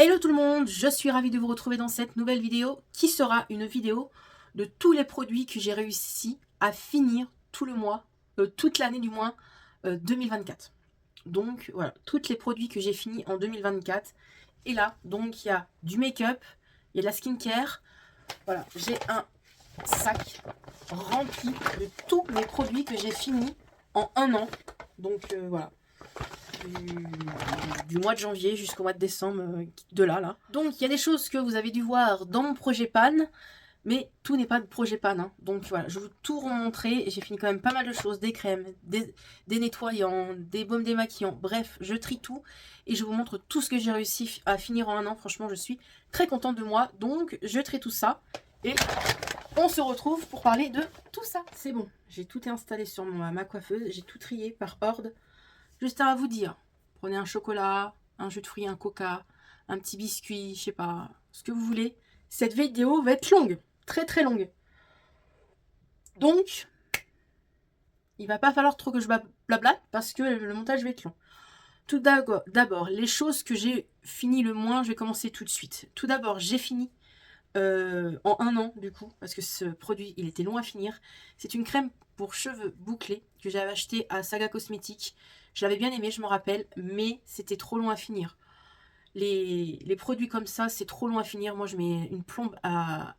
Hello tout le monde, je suis ravie de vous retrouver dans cette nouvelle vidéo qui sera une vidéo de tous les produits que j'ai réussi à finir tout le mois, toute l'année du moins 2024. Donc voilà, tous les produits que j'ai finis en 2024. Et là, donc il y a du make-up, il y a de la skincare. Voilà, j'ai un sac rempli de tous les produits que j'ai finis en un an. Donc voilà, du mois de janvier jusqu'au mois de décembre, de là. Donc il y a des choses que vous avez dû voir dans mon projet pan, mais tout n'est pas de projet pan. Hein. Donc voilà, je vais vous tout remontrer. J'ai fini quand même pas mal de choses, des crèmes, des nettoyants, des baumes démaquillants. Bref, je trie tout et je vous montre tout ce que j'ai réussi à finir en un an. Franchement, je suis très contente de moi. Donc je trie tout ça et on se retrouve pour parler de tout ça. C'est bon, j'ai tout installé sur ma coiffeuse. J'ai tout trié par ordre. Juste à vous dire, prenez un chocolat, un jus de fruits, un coca, un petit biscuit, je sais pas, ce que vous voulez. Cette vidéo va être longue, très très longue. Donc, il va pas falloir trop que je blablate parce que le montage va être long. Tout d'abord, les choses que j'ai fini le moins, je vais commencer tout de suite. Tout d'abord, j'ai fini en un an du coup, parce que ce produit, il était long à finir. C'est une crème pour cheveux bouclés que j'avais acheté à Saga Cosmétiques. Je l'avais bien aimé, je me rappelle, mais c'était trop long à finir. Les produits comme ça, c'est trop long à finir. Moi, je mets une plombe à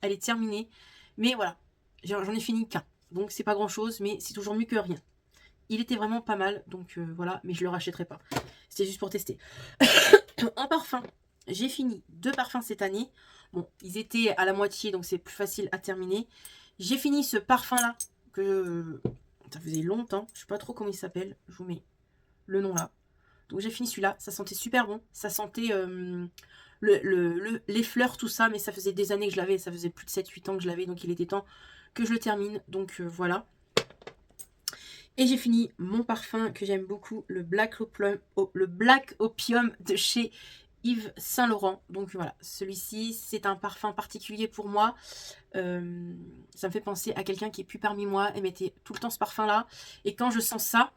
elle est terminée. Mais voilà, j'en ai fini qu'un. Donc, c'est pas grand chose, mais c'est toujours mieux que rien. Il était vraiment pas mal, donc voilà, mais je le rachèterai pas. C'était juste pour tester. En parfum, j'ai fini 2 parfums cette année. Bon, ils étaient à la moitié, donc c'est plus facile à terminer. J'ai fini ce parfum-là, que ça faisait longtemps. Je sais pas trop comment il s'appelle. Je vous mets le nom là. Donc j'ai fini celui-là. Ça sentait super bon. Ça sentait les fleurs, tout ça. Mais ça faisait des années que je l'avais. Ça faisait plus de 7-8 ans que je l'avais. Donc il était temps que je le termine. Donc voilà. Et j'ai fini mon parfum que j'aime beaucoup, le Black Opium de chez Yves Saint Laurent. Donc voilà, celui-ci, c'est un parfum particulier pour moi. Ça me fait penser à quelqu'un qui est plus parmi moi. Elle mettait tout le temps ce parfum-là. Et quand je sens ça,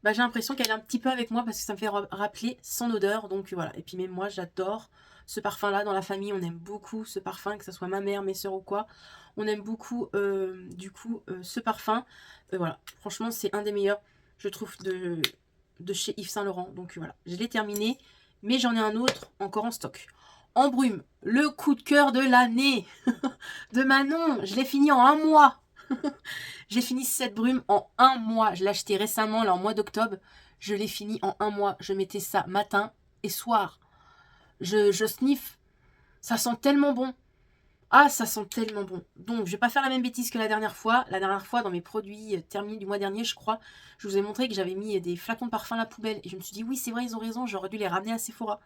bah, j'ai l'impression qu'elle est un petit peu avec moi parce que ça me fait rappeler son odeur. Donc voilà, et puis même moi, j'adore ce parfum-là. Dans la famille, on aime beaucoup ce parfum, que ce soit ma mère, mes soeurs ou quoi. On aime beaucoup, ce parfum. Voilà, franchement, c'est un des meilleurs, je trouve, de chez Yves Saint Laurent. Donc voilà, je l'ai terminé, mais j'en ai un autre encore en stock. En brume, le coup de cœur de l'année de Manon. Je l'ai fini en un mois. J'ai fini cette brume en un mois. Je l'ai acheté récemment, là, en mois d'octobre. Je l'ai fini en un mois. Je mettais ça matin et soir. Je sniffe. Ça sent tellement bon. Ah, ça sent tellement bon. Donc, je vais pas faire la même bêtise que la dernière fois. La dernière fois, dans mes produits terminés du mois dernier, je crois, je vous ai montré que j'avais mis des flacons de parfum à la poubelle. Et je me suis dit, oui, c'est vrai, ils ont raison, j'aurais dû les ramener à Sephora.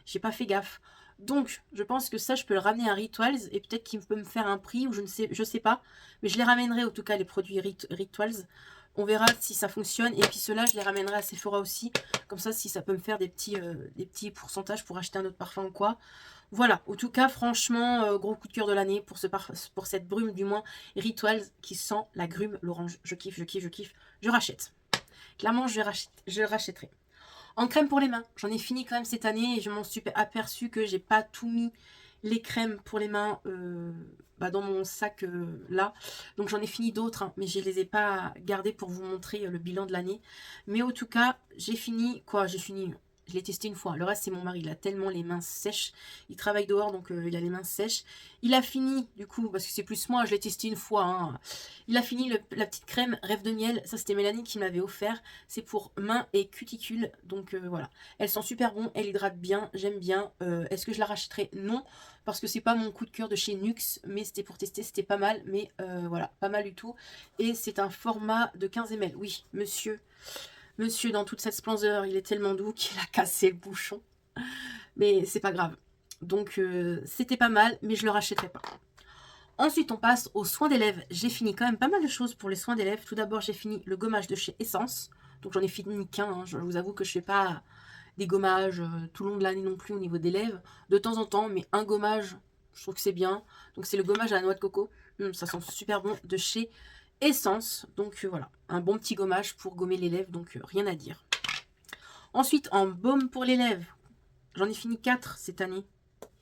J'ai pas fait gaffe. Donc, je pense que ça, je peux le ramener à Rituals et peut-être qu'il peut me faire un prix ou je sais pas. Mais je les ramènerai, en tout cas, les produits Rituals. On verra si ça fonctionne. Et puis ceux-là, je les ramènerai à Sephora aussi. Comme ça, si ça peut me faire des petits pourcentages pour acheter un autre parfum ou quoi. Voilà, en tout cas, franchement, gros coup de cœur de l'année pour cette brume, du moins, Rituals qui sent la grume, l'orange. Je kiffe, je kiffe, je kiffe. Je rachète. Clairement, je rachèterai. En crème pour les mains, j'en ai fini quand même cette année et je m'en suis aperçu que j'ai pas tout mis les crèmes pour les mains dans mon sac là. Donc j'en ai fini d'autres, hein, mais je les ai pas gardées pour vous montrer le bilan de l'année. Mais en tout cas, j'ai fini, je l'ai testé une fois. Le reste, c'est mon mari. Il a tellement les mains sèches. Il travaille dehors, donc il a les mains sèches. Il a fini, du coup, parce que c'est plus moi, je l'ai testé une fois. Hein. Il a fini la petite crème Rêve de miel. Ça, c'était Mélanie qui me l'avait offert. C'est pour mains et cuticules. Donc voilà. Elles sont super bon. Elles hydratent bien. J'aime bien. Est-ce que je la rachèterai? Non. Parce que c'est pas mon coup de cœur de chez Nuxe. Mais c'était pour tester. C'était pas mal. Mais voilà. Pas mal du tout. Et c'est un format de 15 ml. Oui, monsieur. Monsieur, dans toute cette splendeur, il est tellement doux qu'il a cassé le bouchon. Mais c'est pas grave. Donc, c'était pas mal, mais je le rachèterai pas. Ensuite, on passe aux soins des lèvres. J'ai fini quand même pas mal de choses pour les soins des lèvres. Tout d'abord, j'ai fini le gommage de chez Essence. Donc, j'en ai fini qu'un. Hein. Je vous avoue que je fais pas des gommages tout le long de l'année non plus au niveau des lèvres. De temps en temps, mais un gommage, je trouve que c'est bien. Donc, c'est le gommage à la noix de coco. Ça sent super bon de chez Essence. Donc, voilà. Un bon petit gommage pour gommer les lèvres. Donc, rien à dire. Ensuite, en baume pour les lèvres. J'en ai fini 4 cette année.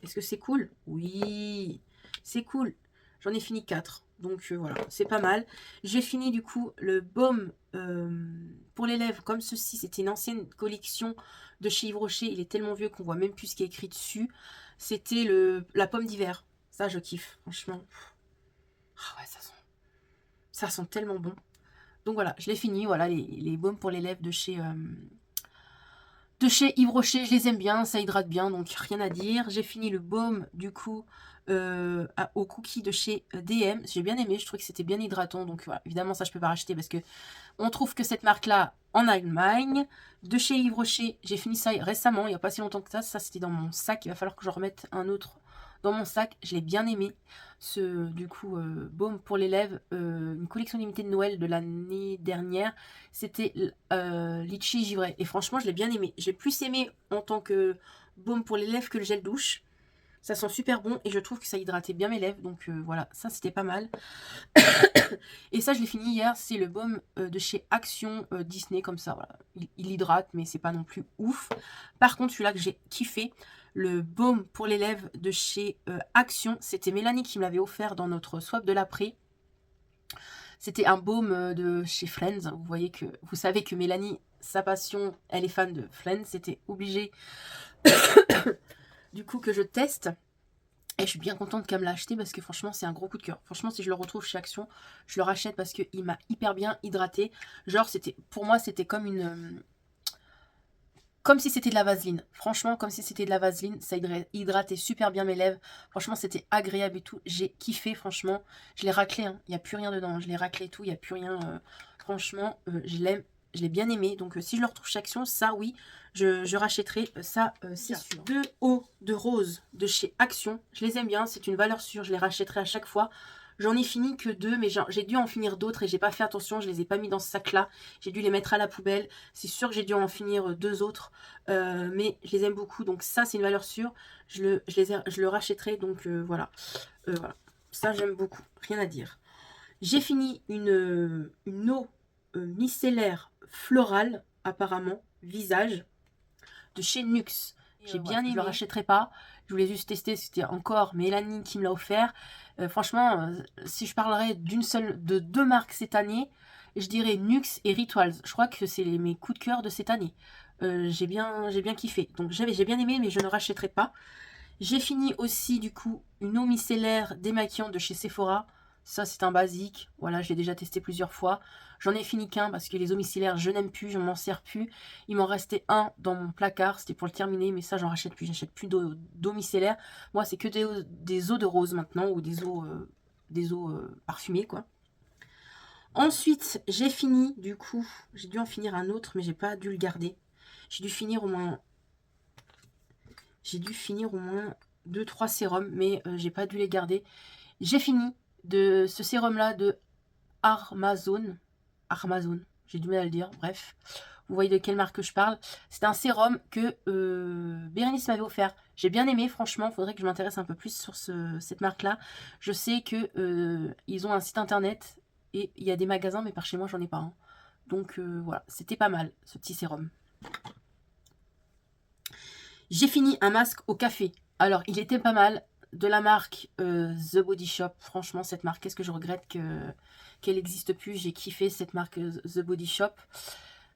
Est-ce que c'est cool? Oui, c'est cool. J'en ai fini 4. Donc voilà, c'est pas mal. J'ai fini du coup le baume pour les lèvres comme ceci. C'était une ancienne collection de chez Yves Rocher. Il est tellement vieux qu'on voit même plus ce qui est écrit dessus. C'était la pomme d'hiver. Ça, je kiffe, franchement. Ah ouais, ça sent tellement bon. Donc voilà, je l'ai fini. Voilà, les baumes pour les lèvres de chez Yves Rocher. Je les aime bien, ça hydrate bien, donc rien à dire. J'ai fini le baume, du coup, au cookie de chez DM. J'ai bien aimé, je trouvais que c'était bien hydratant. Donc voilà, évidemment, ça, je peux pas racheter parce que on trouve que cette marque-là en Allemagne. De chez Yves Rocher, j'ai fini ça récemment, il n'y a pas si longtemps que ça. Ça, c'était dans mon sac. Il va falloir que je remette un autre dans mon sac. Je l'ai bien aimé. Du coup, baume pour les lèvres, une collection limitée de Noël de l'année dernière. C'était litchi givré. Et franchement, je l'ai bien aimé. J'ai plus aimé en tant que baume pour les lèvres que le gel douche. Ça sent super bon et je trouve que ça hydratait bien mes lèvres. Donc voilà, ça c'était pas mal. Et ça, je l'ai fini hier. C'est le baume de chez Action Disney, comme ça. Voilà. Il hydrate, mais c'est pas non plus ouf. Par contre, celui-là que j'ai kiffé, le baume pour les lèvres de chez Action. C'était Mélanie qui me l'avait offert dans notre swap de l'après. C'était un baume de chez Friends. Vous savez que Mélanie, sa passion, elle est fan de Friends. C'était obligé du coup que je teste. Et je suis bien contente qu'elle me l'a acheté parce que franchement c'est un gros coup de cœur. Franchement si je le retrouve chez Action, je le rachète parce qu'il m'a hyper bien hydraté. Genre pour moi c'était comme comme si c'était de la vaseline. Franchement comme si c'était de la vaseline. Ça hydratait super bien mes lèvres. Franchement c'était agréable et tout. J'ai kiffé franchement. Je l'ai raclé, hein. Il n'y a plus rien dedans. Je l'ai raclé et tout. Il n'y a plus rien. Franchement je l'ai bien aimé. Donc si je le retrouve chez Action, ça oui, je rachèterai. Ça c'est sûr. 2 eaux de rose de chez Action. Je les aime bien. C'est une valeur sûre. Je les rachèterai à chaque fois. J'en ai fini que 2, mais j'ai dû en finir d'autres et j'ai pas fait attention. Je les ai pas mis dans ce sac-là. J'ai dû les mettre à la poubelle. C'est sûr que j'ai dû en finir 2 autres. Mais je les aime beaucoup. Donc ça, c'est une valeur sûre. Je le rachèterai. Donc voilà. Voilà. Ça, j'aime beaucoup. Rien à dire. J'ai fini une eau micellaire florale, apparemment, visage, de chez Nuxe. J'ai bien aimé. Je le rachèterai pas. Je voulais juste tester. C'était encore Mélanie qui me l'a offert. Franchement, si je parlerais de 2 marques cette année, je dirais Nuxe et Rituals. Je crois que c'est mes coups de cœur de cette année. J'ai bien kiffé. Donc j'ai bien aimé, mais je ne rachèterai pas. J'ai fini aussi du coup une eau micellaire démaquillante de chez Sephora. Ça c'est un basique. Voilà, je l'ai déjà testé plusieurs fois. J'en ai fini qu'un parce que les eaux micellaires je n'aime plus, je m'en sers plus. Il m'en restait un dans mon placard, c'était pour le terminer, mais ça j'en rachète plus. J'achète plus d'eau micellaire. Moi c'est que des eaux de rose maintenant ou des eaux parfumées quoi. Ensuite j'ai fini du coup, j'ai dû en finir un autre mais j'ai pas dû le garder. J'ai dû finir au moins 2-3 sérums, mais j'ai pas dû les garder. J'ai fini de ce sérum là de Armazone, j'ai du mal à le dire, bref. Vous voyez de quelle marque je parle. C'est un sérum que Bérénice m'avait offert. J'ai bien aimé, franchement. Il faudrait que je m'intéresse un peu plus sur cette marque-là. Je sais que ils ont un site internet et il y a des magasins, mais par chez moi, j'en ai pas un. Donc voilà, c'était pas mal, ce petit sérum. J'ai fini un masque au café. Alors, il était pas mal. De la marque The Body Shop. Franchement, cette marque, qu'est-ce que je regrette qu'elle n'existe plus. J'ai kiffé cette marque The Body Shop.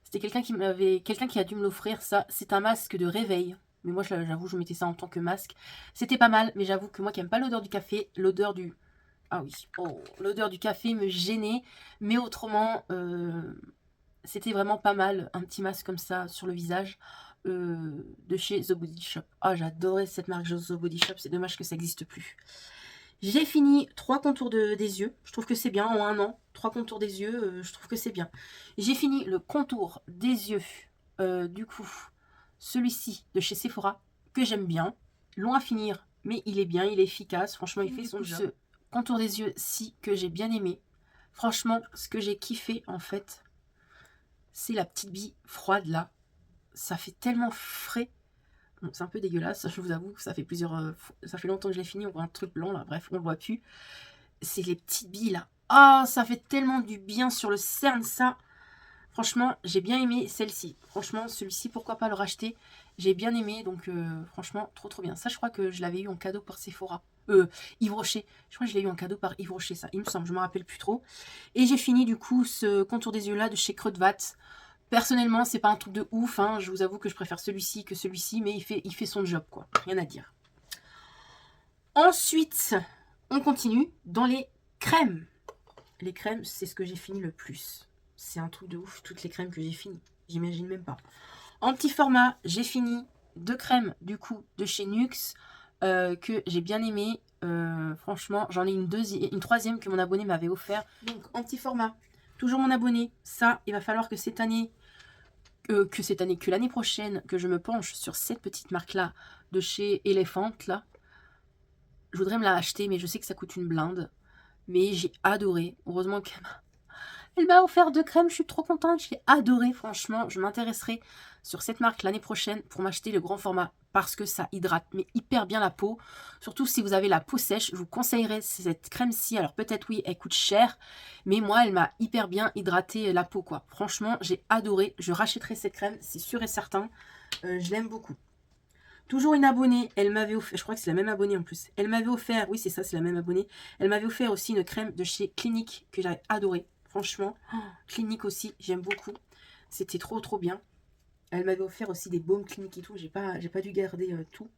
C'était quelqu'un qui a dû me l'offrir. Ça, c'est un masque de réveil. Mais moi, j'avoue, je mettais ça en tant que masque. C'était pas mal, mais j'avoue que moi qui n'aime pas l'odeur du café, l'odeur du... Ah oui, oh, l'odeur du café me gênait. Mais autrement, c'était vraiment pas mal. Un petit masque comme ça sur le visage. De chez The Body Shop. Ah, j'adorais cette marque The Body Shop. C'est dommage que ça n'existe plus. J'ai fini 3 contours des yeux. Je trouve que c'est bien. En 1 an, 3 contours des yeux, je trouve que c'est bien. J'ai fini le contour des yeux. Du coup, celui-ci de chez Sephora, que j'aime bien. Long à finir, mais il est bien, il est efficace. Franchement, il fait son job. Ce contour des yeux-ci que j'ai bien aimé. Franchement, ce que j'ai kiffé, en fait, c'est la petite bille froide, là. Ça fait tellement frais. Bon, c'est un peu dégueulasse, je vous avoue. Ça fait longtemps que je l'ai fini. On voit un truc blanc là. Bref, on le voit plus. C'est les petites billes là. Ah, ça fait tellement du bien sur le cerne, ça. Franchement, j'ai bien aimé celle-ci. Franchement, celui-ci, pourquoi pas le racheter. J'ai bien aimé, donc franchement, trop bien. Ça, je crois que je l'avais eu en cadeau par Sephora. Yves Rocher. Je crois que je l'ai eu en cadeau par Yves Rocher, ça. Il me semble, je me rappelle plus trop. Et j'ai fini, du coup, ce contour des yeux-là de chez Creux de Vat. Personnellement, c'est pas un truc de ouf, hein. Je vous avoue que je préfère celui-ci que celui-ci, mais il fait son job, quoi. Rien à dire. Ensuite, on continue dans les crèmes. Les crèmes, c'est ce que j'ai fini le plus. C'est un truc de ouf, toutes les crèmes que j'ai fini. J'imagine même pas. En petit format, j'ai fini 2 crèmes, du coup, de chez NYX, que j'ai bien aimé. Franchement, j'en ai une troisième que mon abonné m'avait offert. Donc, en petit format, toujours mon abonné. Ça, il va falloir que que l'année prochaine, que je me penche sur cette petite marque-là, de chez Elephant, là. Je voudrais me la acheter, mais je sais que ça coûte une blinde. Mais j'ai adoré. Heureusement qu'elle m'a offert 2 crèmes. Je suis trop contente. J'ai adoré. Franchement, je m'intéresserai sur cette marque l'année prochaine pour m'acheter le grand format. Parce que ça hydrate mais hyper bien la peau. Surtout si vous avez la peau sèche. Je vous conseillerais cette crème-ci. Alors peut-être oui, elle coûte cher. Mais moi, elle m'a hyper bien hydraté la peau, quoi. Franchement, j'ai adoré. Je rachèterai cette crème. C'est sûr et certain. Je l'aime beaucoup. Toujours une abonnée, elle m'avait offert, je crois que c'est la même abonnée en plus. Elle m'avait offert, oui c'est ça, c'est la même abonnée. Elle m'avait offert aussi une crème de chez Clinique que j'avais adoré. Franchement, Clinique aussi, j'aime beaucoup. C'était trop bien. Elle m'avait offert aussi des baumes Clinique et tout. J'ai pas dû garder tout.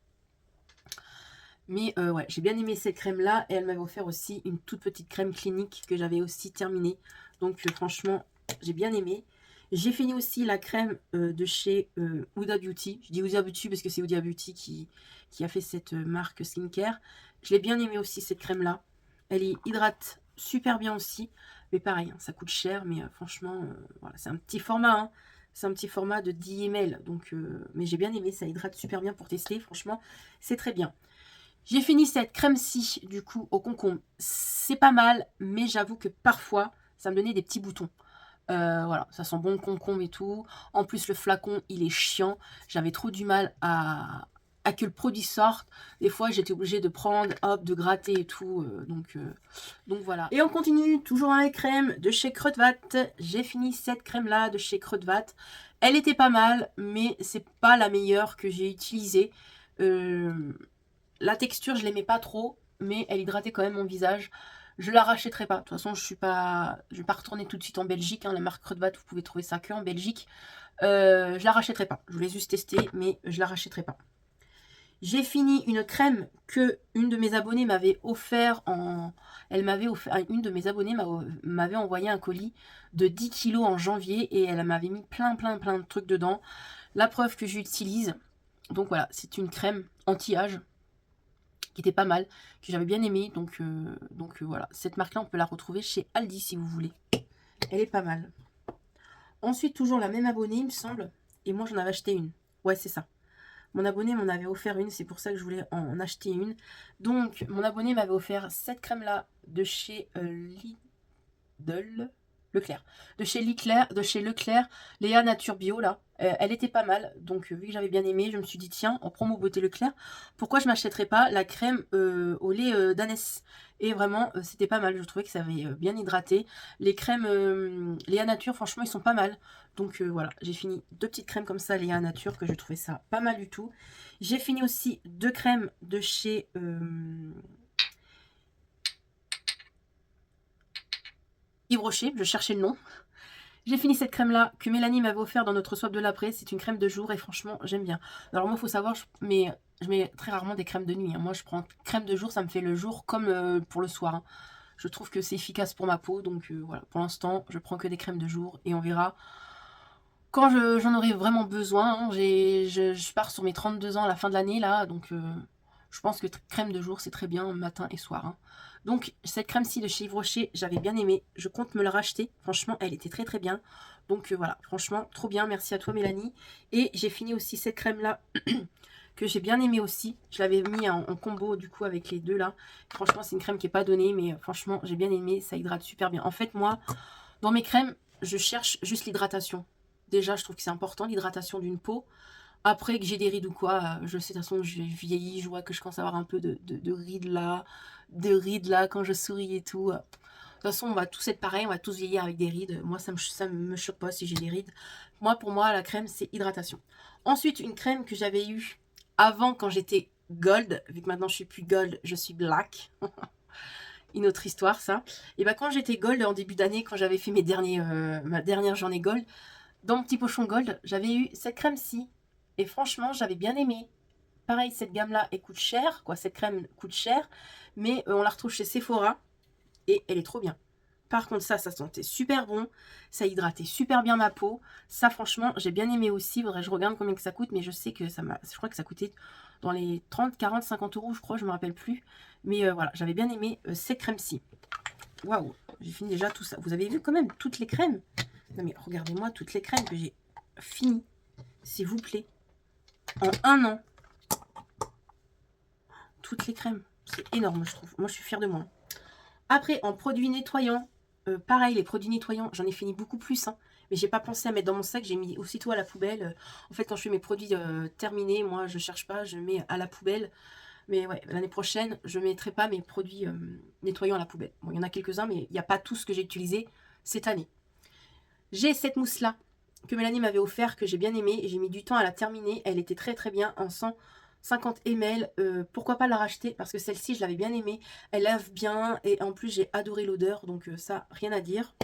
Mais ouais, j'ai bien aimé cette crème là. Et elle m'avait offert aussi une toute petite crème Clinique que j'avais aussi terminée. Donc franchement, j'ai bien aimé. J'ai fini aussi la crème de chez Huda Beauty. Je dis Huda Beauty parce que c'est Huda Beauty qui a fait cette marque skincare. Je l'ai bien aimé aussi cette crème là. Elle y hydrate super bien aussi. Mais pareil, hein, ça coûte cher. Mais franchement, voilà, c'est un petit format. Hein. C'est un petit format de 10 ml. Donc, mais j'ai bien aimé. Ça hydrate super bien pour tester. Franchement, c'est très bien. J'ai fini cette crème-ci du coup au concombre. C'est pas mal. Mais j'avoue que parfois, ça me donnait des petits boutons. Voilà, ça sent bon le concombre et tout. En plus, le flacon, il est chiant. J'avais trop du mal à que le produit sorte. Des fois, j'étais obligée de prendre, hop, de gratter et tout. Donc voilà. Et on continue, toujours dans les crèmes de chez Creux de Vat. J'ai fini cette crème-là de chez Creux de Vat. Elle était pas mal, mais c'est pas la meilleure que j'ai utilisée. La texture, je l'aimais pas trop, mais elle hydratait quand même mon visage. Je la rachèterai pas. De toute façon, je vais pas retourner tout de suite en Belgique. Hein. La marque Creux de Vat, vous pouvez trouver ça que en Belgique. Je la rachèterai pas. Je voulais juste tester, mais je la rachèterai pas. J'ai fini une crème que une de mes abonnées m'avait offert en... Elle m'avait offert... Une de mes abonnées m'avait envoyé un colis de 10 kilos en janvier et elle m'avait mis plein de trucs dedans. La preuve que j'utilise. Donc voilà, c'est une crème anti-âge qui était pas mal, que j'avais bien aimé. Donc voilà, cette marque-là, on peut la retrouver chez Aldi si vous voulez. Elle est pas mal. Ensuite, toujours la même abonnée, il me semble. Et moi, j'en avais acheté une. Ouais, c'est ça. Mon abonné m'en avait offert une, c'est pour ça que je voulais en acheter une. Donc, mon abonné m'avait offert cette crème-là de chez Lidl. Leclerc. De chez Leclerc, Léa Nature Bio, là. Elle était pas mal. Donc, vu que j'avais bien aimé, je me suis dit, tiens, en promo beauté Leclerc, pourquoi je m'achèterais pas la crème au lait d'ânesse. Et vraiment, c'était pas mal. Je trouvais que ça avait bien hydraté. Les crèmes Léa Nature, franchement, ils sont pas mal. Donc, voilà, j'ai fini 2 petites crèmes comme ça, Léa Nature, que je trouvais ça pas mal du tout. J'ai fini aussi 2 crèmes de chez... Yves Rocher, je cherchais le nom. J'ai fini cette crème-là que Mélanie m'avait offert dans notre swap de l'après. C'est une crème de jour et franchement, j'aime bien. Alors moi, il faut savoir, je mets très rarement des crèmes de nuit. Hein. Moi, je prends crème de jour, ça me fait le jour comme pour le soir. Hein. Je trouve que c'est efficace pour ma peau. Donc voilà, pour l'instant, je prends que des crèmes de jour et on verra quand j'en aurai vraiment besoin. Hein. Je pars sur mes 32 ans à la fin de l'année là. Donc je pense que crème de jour, c'est très bien matin et soir. Hein. Donc, cette crème-ci de chez Yves Rocher, j'avais bien aimé. Je compte me la racheter. Franchement, elle était très bien. Donc, voilà. Franchement, trop bien. Merci à toi, Mélanie. Et j'ai fini aussi cette crème-là que j'ai bien aimé aussi. Je l'avais mis en combo, du coup, avec les deux, là. Franchement, c'est une crème qui n'est pas donnée. Mais franchement, j'ai bien aimé. Ça hydrate super bien. En fait, moi, dans mes crèmes, je cherche juste l'hydratation. Déjà, je trouve que c'est important, l'hydratation d'une peau. Après que j'ai des rides ou quoi, je sais de toute façon je vieillis, je vois que je commence à avoir un peu de rides là, quand je souris et tout. toute façon, on va tous être pareil, on va tous vieillir avec des rides. Moi, ça me choque pas si j'ai des rides. Pour moi, la crème, c'est hydratation. Ensuite, une crème que j'avais eue avant quand j'étais gold. Vu que maintenant, je suis plus gold, je suis black. Une autre histoire, ça. Et bah, quand j'étais gold, en début d'année, quand j'avais fait ma dernière journée gold, dans mon petit pochon gold, j'avais eu cette crème-ci. Et franchement, j'avais bien aimé. Pareil, cette gamme-là, elle coûte cher. Cette crème coûte cher. Mais on la retrouve chez Sephora. Et elle est trop bien. Par contre, ça sentait super bon. Ça hydratait super bien ma peau. Ça, franchement, j'ai bien aimé aussi. Faudrait que je regarde combien que ça coûte. Mais je sais que je crois que ça coûtait dans les 30, 40, 50 euros, je crois. Je me rappelle plus. Mais voilà, j'avais bien aimé cette crème-ci. Waouh, j'ai fini déjà tout ça. Vous avez vu quand même toutes les crèmes? Non mais regardez-moi toutes les crèmes que j'ai finies. S'il vous plaît. En un an. Toutes les crèmes. C'est énorme, je trouve. Moi, je suis fière de moi. Après, en produits nettoyants, pareil, les produits nettoyants, j'en ai fini beaucoup plus. Mais j'ai pas pensé à mettre dans mon sac. J'ai mis aussitôt à la poubelle. En fait, quand je fais mes produits terminés, moi, je cherche pas. Je mets à la poubelle. Mais ouais, l'année prochaine, je ne mettrai pas mes produits nettoyants à la poubelle. Bon, il y en a quelques-uns, mais il n'y a pas tout ce que j'ai utilisé cette année. J'ai cette mousse-là que Mélanie m'avait offert, que j'ai bien aimée. J'ai mis du temps à la terminer. Elle était très très bien en 150 ml. Pourquoi pas la racheter? Parce que celle-ci, je l'avais bien aimée. Elle lave bien et en plus, j'ai adoré l'odeur. Donc ça, rien à dire.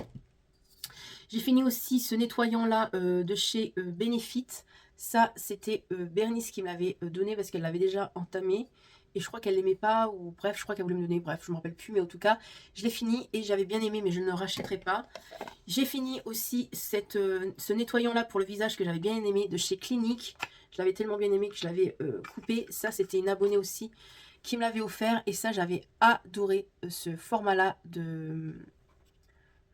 J'ai fini aussi ce nettoyant-là de chez Benefit. Ça, c'était Bernice qui me l'avait donné parce qu'elle l'avait déjà entamé. Et je crois qu'elle l'aimait pas, ou bref, je crois qu'elle voulait me donner, bref, je ne me rappelle plus. Mais en tout cas, je l'ai fini et j'avais bien aimé, mais je ne le rachèterai pas. J'ai fini aussi ce nettoyant-là pour le visage que j'avais bien aimé de chez Clinique. Je l'avais tellement bien aimé que je l'avais coupé. Ça, c'était une abonnée aussi qui me l'avait offert. Et ça, j'avais adoré ce format-là que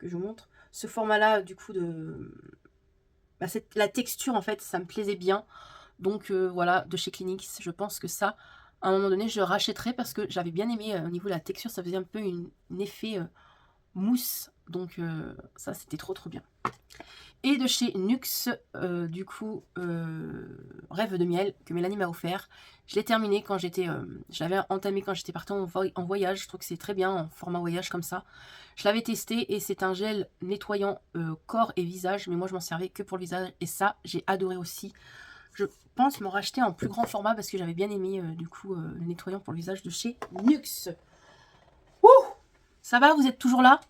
je vous montre. Ce format-là, du coup, la texture, en fait, ça me plaisait bien. Donc, voilà, de chez Clinique, je pense que ça, à un moment donné, je rachèterai parce que j'avais bien aimé au niveau de la texture. Ça faisait un peu un effet mousse. Donc, ça, c'était trop, trop bien. Et de chez Nuxe, du coup, Rêve de miel, que Mélanie m'a offert. Je l'ai terminé quand j'étais... je l'avais entamé quand j'étais partie en voyage. Je trouve que c'est très bien en format voyage comme ça. Je l'avais testé et c'est un gel nettoyant corps et visage. Mais moi, je m'en servais que pour le visage. Et ça, j'ai adoré aussi. Je pense m'en racheter en plus grand format parce que j'avais bien aimé, du coup, le nettoyant pour le visage de chez Nuxe. Ouh! Ça va, vous êtes toujours là?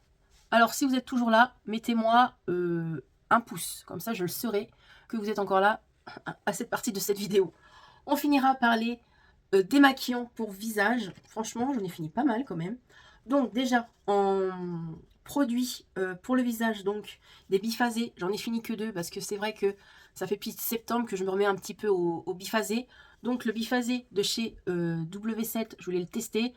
Alors, si vous êtes toujours là, mettez-moi un pouce. Comme ça, je le saurai que vous êtes encore là à cette partie de cette vidéo. On finira par les démaquillants pour visage. Franchement, j'en ai fini pas mal quand même. Donc, déjà, en produits pour le visage, donc des biphasés. J'en ai fini que 2 parce que c'est vrai que ça fait depuis septembre que je me remets un petit peu au biphasé. Donc, le biphasé de chez W7, je voulais le tester.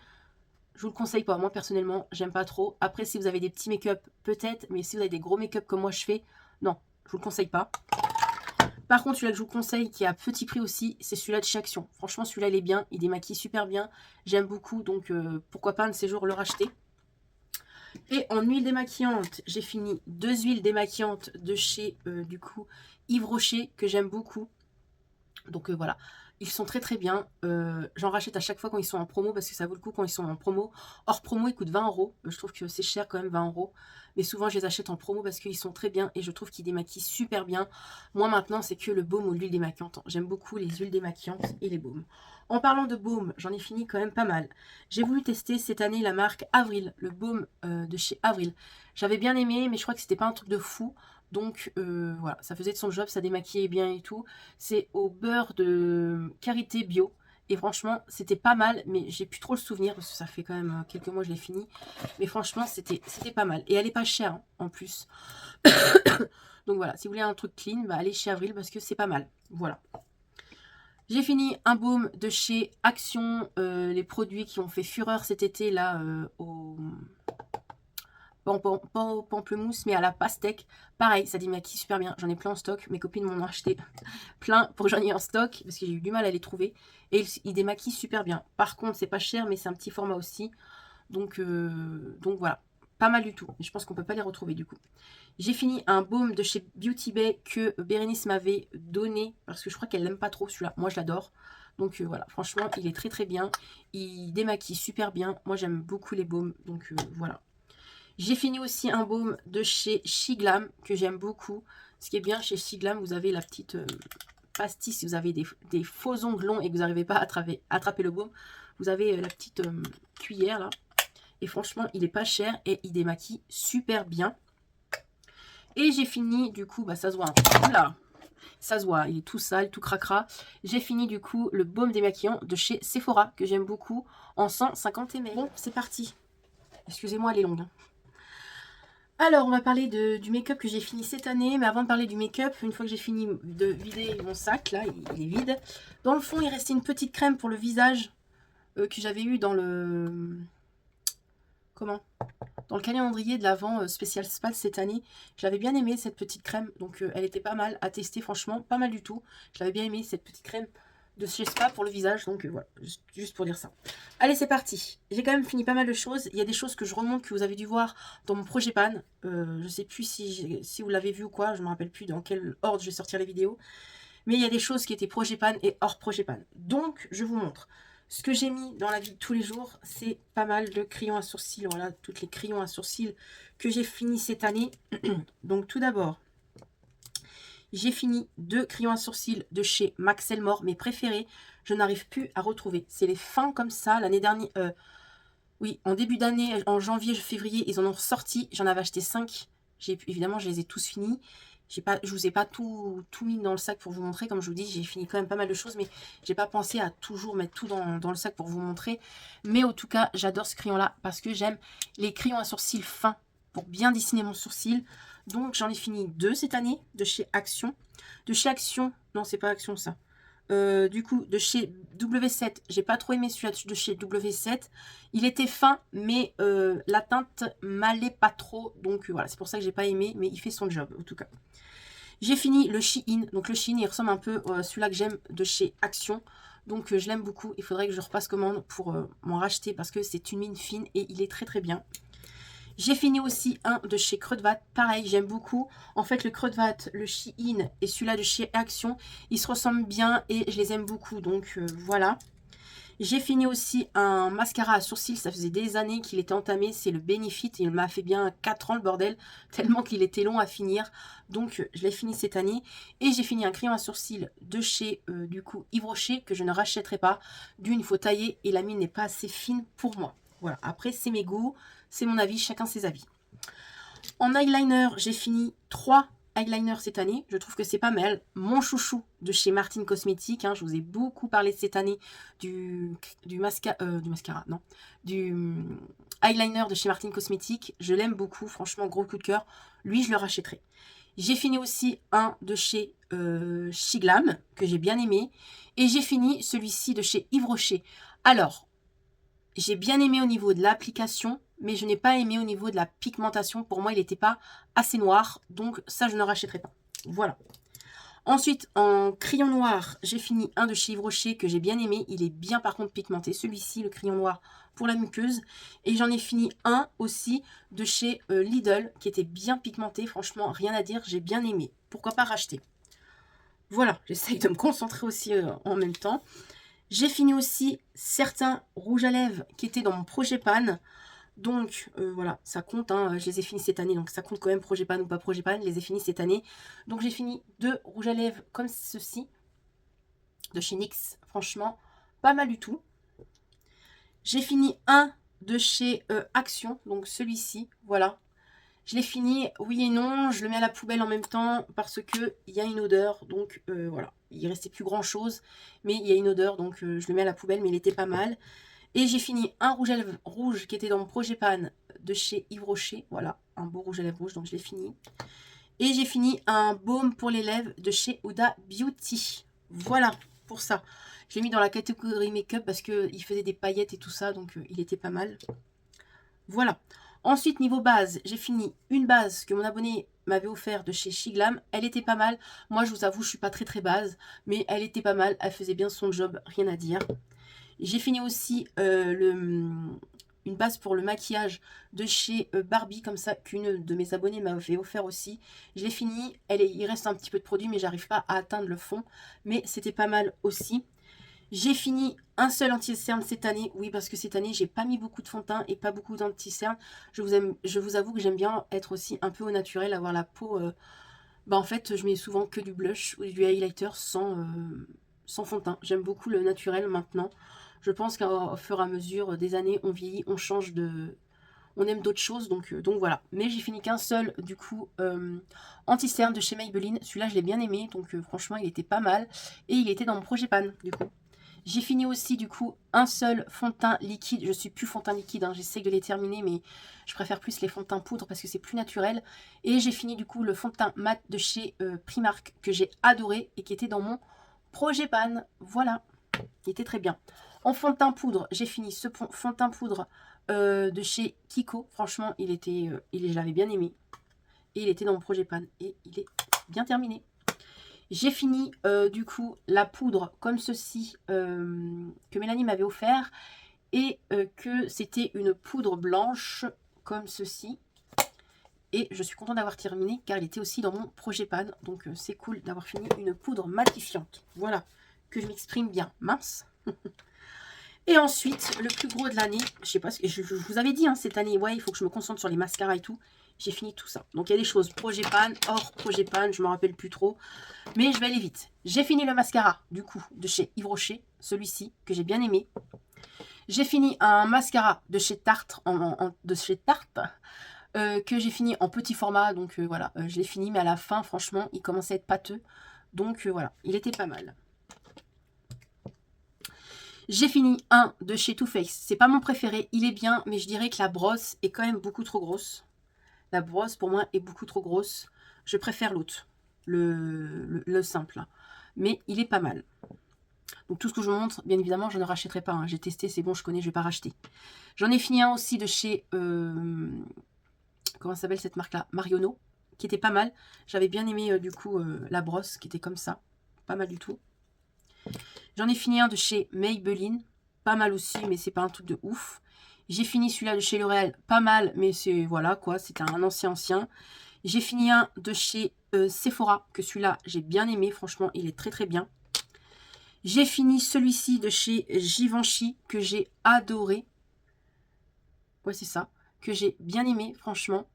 Je vous le conseille pas, moi personnellement, j'aime pas trop. Après, si vous avez des petits make-up, peut-être, mais si vous avez des gros make-up comme moi je fais, non, je vous le conseille pas. Par contre, celui-là que je vous conseille, qui est à petit prix aussi, c'est celui-là de chez Action. Franchement, celui-là, il est bien, il démaquille super bien. J'aime beaucoup, donc pourquoi pas un de ces jours le racheter. Et en huile démaquillante, j'ai fini 2 huiles démaquillantes de chez, du coup, Yves Rocher, que j'aime beaucoup. Donc voilà. Ils sont très très bien. J'en rachète à chaque fois quand ils sont en promo parce que ça vaut le coup quand ils sont en promo. Hors promo, ils coûtent 20 €. Je trouve que c'est cher quand même, 20 €. Mais souvent, je les achète en promo parce qu'ils sont très bien et je trouve qu'ils démaquillent super bien. Moi, maintenant, c'est que le baume ou l'huile démaquillante. J'aime beaucoup les huiles démaquillantes et les baumes. En parlant de baume, j'en ai fini quand même pas mal. J'ai voulu tester cette année la marque Avril, le baume de chez Avril. J'avais bien aimé, mais je crois que c'était pas un truc de fou. Donc voilà, ça faisait de son job, ça démaquillait bien et tout. C'est au beurre de karité bio. Et franchement, c'était pas mal, mais j'ai plus trop le souvenir parce que ça fait quand même quelques mois que je l'ai fini. Mais franchement, c'était pas mal. Et elle est pas chère en plus. Donc voilà, si vous voulez un truc clean, bah, allez chez Avril parce que c'est pas mal. Voilà. J'ai fini un baume de chez Action, les produits qui ont fait fureur cet été là pas au pamplemousse, mais à la pastèque. Pareil, ça démaquille super bien. J'en ai plein en stock. Mes copines m'en ont acheté plein pour que j'en ai en stock parce que j'ai eu du mal à les trouver. Et il démaquille super bien. Par contre, c'est pas cher, mais c'est un petit format aussi. Donc voilà. Pas mal du tout. Mais je pense qu'on peut pas les retrouver du coup. J'ai fini un baume de chez Beauty Bay que Bérénice m'avait donné parce que je crois qu'elle l'aime pas trop celui-là. Moi, je l'adore. Donc voilà, franchement, il est très très bien. Il démaquille super bien. Moi, j'aime beaucoup les baumes. Donc voilà. J'ai fini aussi un baume de chez Shiglam que j'aime beaucoup. Ce qui est bien chez Shiglam, vous avez la petite pastille. Si vous avez des faux ongles longs et que vous n'arrivez pas à attraper le baume, vous avez la petite cuillère là. Et franchement, il est pas cher et il démaquille super bien. Et j'ai fini, du coup, bah ça se voit. Oula, ça se voit, il est tout sale, tout cracra. J'ai fini du coup le baume démaquillant de chez Sephora que j'aime beaucoup en 150 ml. Bon, c'est parti. Excusez-moi, elle est longue. Alors, on va parler du make-up que j'ai fini cette année. Mais avant de parler du make-up, une fois que j'ai fini de vider mon sac, là, il est vide. Dans le fond, il restait une petite crème pour le visage que j'avais eu dans le... Comment? Dans le calendrier de l'Avent spécial spa cette année. J'avais bien aimé cette petite crème. Donc, elle était pas mal à tester, franchement. Pas mal du tout. J'avais bien aimé cette petite crème de chez Spa pour le visage. Donc, voilà. Juste pour dire ça. Allez, c'est parti. J'ai quand même fini pas mal de choses. Il y a des choses que je remonte que vous avez dû voir dans mon projet pan. Je sais plus si vous l'avez vu ou quoi. Je me rappelle plus dans quel ordre je vais sortir les vidéos. Mais il y a des choses qui étaient projet pan et hors projet pan. Donc, je vous montre. Ce que j'ai mis dans la vie de tous les jours, c'est pas mal de crayons à sourcils. Voilà, toutes les crayons à sourcils que j'ai fini cette année. Donc, tout d'abord, j'ai fini 2 crayons à sourcils de chez Max Elmore, mes préférés. Je n'arrive plus à retrouver. C'est les fins comme ça. L'année dernière, oui, en début d'année, en janvier, février, ils en ont ressorti. J'en avais acheté 5. Évidemment, je les ai tous finis. Je vous ai pas tout mis dans le sac pour vous montrer. Comme je vous dis, j'ai fini quand même pas mal de choses. Mais j'ai pas pensé à toujours mettre tout dans le sac pour vous montrer. Mais en tout cas, j'adore ce crayon-là parce que j'aime les crayons à sourcils fins pour bien dessiner mon sourcil. Donc, j'en ai fini 2 cette année de chez Action. De chez Action, non, c'est pas Action ça. Du coup, de chez W7, j'ai pas trop aimé celui-là de chez W7. Il était fin, mais la teinte m'allait pas trop. Donc voilà, c'est pour ça que j'ai pas aimé, mais il fait son job en tout cas. J'ai fini le Shein. Donc le Shein, il ressemble un peu à celui-là que j'aime de chez Action. Donc je l'aime beaucoup. Il faudrait que je repasse commande pour m'en racheter parce que c'est une mine fine et il est très très bien. J'ai fini aussi un de chez Creux de Vat. Pareil, j'aime beaucoup. En fait, le Creux de Vat, le Shein et celui-là de chez Action, ils se ressemblent bien et je les aime beaucoup. Donc, voilà. J'ai fini aussi un mascara à sourcils. Ça faisait des années qu'il était entamé. C'est le Benefit. Il m'a fait bien 4 ans le bordel. Tellement qu'il était long à finir. Donc, je l'ai fini cette année. Et j'ai fini un crayon à sourcils de chez, du coup, Yves Rocher que je ne rachèterai pas. D'une, il faut tailler et la mine n'est pas assez fine pour moi. Voilà, après c'est mes goûts, c'est mon avis, chacun ses avis. En eyeliner, j'ai fini 3 eyeliners cette année. Je trouve que c'est pas mal. Mon chouchou de chez Martine Cosmétique, je vous ai beaucoup parlé cette année du mascara, non, du eyeliner de chez Martine Cosmétique. Je l'aime beaucoup, franchement, gros coup de cœur. Lui, je le rachèterai. J'ai fini aussi un de chez Shiglam, que j'ai bien aimé. Et j'ai fini celui-ci de chez Yves Rocher. Alors, j'ai bien aimé au niveau de l'application, mais je n'ai pas aimé au niveau de la pigmentation. Pour moi, il n'était pas assez noir, donc ça, je ne rachèterai pas. Voilà. Ensuite, en crayon noir, j'ai fini un de chez Yves Rocher que j'ai bien aimé. Il est bien par contre pigmenté. Celui-ci, le crayon noir pour la muqueuse. Et j'en ai fini un aussi de chez Lidl qui était bien pigmenté. Franchement, rien à dire, j'ai bien aimé. Pourquoi pas racheter? Voilà, j'essaye de me concentrer aussi en même temps. J'ai fini aussi certains rouges à lèvres qui étaient dans mon projet pan. Donc voilà, ça compte, je les ai finis cette année, donc ça compte quand même projet pan ou pas projet pan, je les ai finis cette année. Donc j'ai fini 2 rouges à lèvres comme ceci, de chez NYX, franchement, pas mal du tout. J'ai fini un de chez Action, donc celui-ci, voilà. Je l'ai fini, oui et non, je le mets à la poubelle en même temps parce que il y a une odeur, donc voilà. Il restait plus grand chose, mais il y a une odeur, donc je le mets à la poubelle, mais il était pas mal. Et j'ai fini un rouge à lèvres rouge qui était dans mon projet pan de chez Yves Rocher, voilà, un beau rouge à lèvres rouge, donc je l'ai fini. Et j'ai fini un baume pour les lèvres de chez Huda Beauty, voilà, pour ça. Je l'ai mis dans la catégorie make-up parce qu'il faisait des paillettes et tout ça, donc il était pas mal. Voilà. Ensuite, niveau base, j'ai fini une base que mon abonné m'avait offert de chez Shiglam. Elle était pas mal. Moi, je vous avoue, je suis pas très base, mais elle était pas mal. Elle faisait bien son job, rien à dire. J'ai fini aussi une base pour le maquillage de chez Barbie, comme ça, qu'une de mes abonnées m'avait offert aussi. Je l'ai fini. Il reste un petit peu de produit, mais j'arrive pas à atteindre le fond. Mais c'était pas mal aussi. J'ai fini un seul anti-cerne cette année. Oui, parce que cette année, j'ai pas mis beaucoup de fond de teint et pas beaucoup d'anti-cerne. Je vous avoue que j'aime bien être aussi un peu au naturel, avoir la peau... en fait, je mets souvent que du blush ou du highlighter sans fond de teint. J'aime beaucoup le naturel maintenant. Je pense qu'au fur et à mesure des années, on vieillit, on change de... On aime d'autres choses, donc voilà. Mais j'ai fini qu'un seul, du coup, anti-cerne de chez Maybelline. Celui-là, je l'ai bien aimé, donc franchement, il était pas mal. Et il était dans mon projet pan, du coup. J'ai fini aussi, du coup, un seul fond de teint liquide. Je suis plus fond de teint liquide, hein. J'essaie de les terminer, mais je préfère plus les fonds de teint poudre parce que c'est plus naturel. Et j'ai fini, du coup, le fond de teint mat de chez Primark que j'ai adoré et qui était dans mon projet pan. Voilà, il était très bien. En fond de teint poudre, j'ai fini ce fond de teint poudre de chez Kiko. Franchement, je l'avais bien aimé. Et il était dans mon projet pan et il est bien terminé. J'ai fini du coup la poudre comme ceci que Mélanie m'avait offert et que c'était une poudre blanche comme ceci. Et je suis contente d'avoir terminé car elle était aussi dans mon projet pan. Donc c'est cool d'avoir fini une poudre matifiante. Voilà, que je m'exprime bien. Mince. Et ensuite, le plus gros de l'année, je sais pas, je vous avais dit, hein, cette année, ouais, il faut que je me concentre sur les mascaras et tout. J'ai fini tout ça. Donc, il y a des choses projet pan, hors projet pan, je ne me rappelle plus trop. Mais je vais aller vite. J'ai fini le mascara, du coup, de chez Yves Rocher, celui-ci, que j'ai bien aimé. J'ai fini un mascara de chez Tarte, que j'ai fini en petit format. Donc, voilà, je l'ai fini, mais à la fin, franchement, il commençait à être pâteux. Donc, voilà, il était pas mal. J'ai fini un de chez Too Faced. C'est pas mon préféré, il est bien, mais je dirais que la brosse est quand même beaucoup trop grosse. La brosse, pour moi, est beaucoup trop grosse. Je préfère l'autre, le simple. Là. Mais il est pas mal. Donc tout ce que je vous montre, bien évidemment, je ne rachèterai pas. Hein. J'ai testé, c'est bon, je connais, je vais pas racheter. J'en ai fini un aussi de chez... comment s'appelle cette marque-là? Marionneau, qui était pas mal. J'avais bien aimé, du coup, la brosse, qui était comme ça. Pas mal du tout. J'en ai fini un de chez Maybelline, pas mal aussi, mais c'est pas un truc de ouf. J'ai fini celui-là de chez L'Oréal, pas mal, mais c'est, voilà, quoi, c'est un ancien. J'ai fini un de chez Sephora, que celui-là, j'ai bien aimé, franchement, il est très très bien. J'ai fini celui-ci de chez Givenchy, que j'ai adoré. Ouais, c'est ça, que j'ai bien aimé, franchement.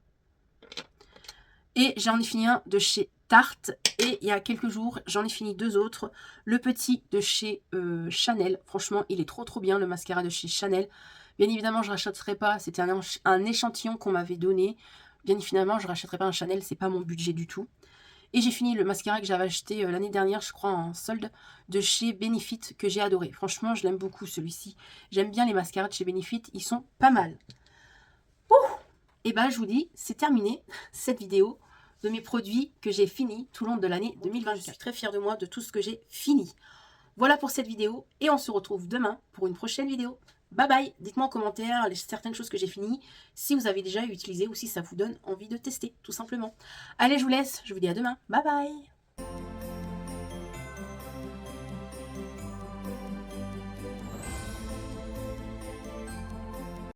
Et j'en ai fini un de chez Tarte. Et il y a quelques jours, j'en ai fini deux autres. Le petit de chez Chanel. Franchement, il est trop bien, le mascara de chez Chanel. Bien évidemment, je ne rachèterai pas. C'était un échantillon qu'on m'avait donné. Bien évidemment, je ne rachèterai pas un Chanel. C'est pas mon budget du tout. Et j'ai fini le mascara que j'avais acheté l'année dernière, je crois, en solde, de chez Benefit, que j'ai adoré. Franchement, je l'aime beaucoup, celui-ci. J'aime bien les mascaras de chez Benefit. Ils sont pas mal. Et ben je vous dis, c'est terminé cette vidéo de mes produits que j'ai fini tout le long de l'année 2020. Je suis très fière de moi de tout ce que j'ai fini. Voilà pour cette vidéo et on se retrouve demain pour une prochaine vidéo. Bye bye. Dites-moi en commentaire certaines choses que j'ai finies, si vous avez déjà utilisé ou si ça vous donne envie de tester, tout simplement. Allez, je vous laisse. Je vous dis à demain. Bye bye.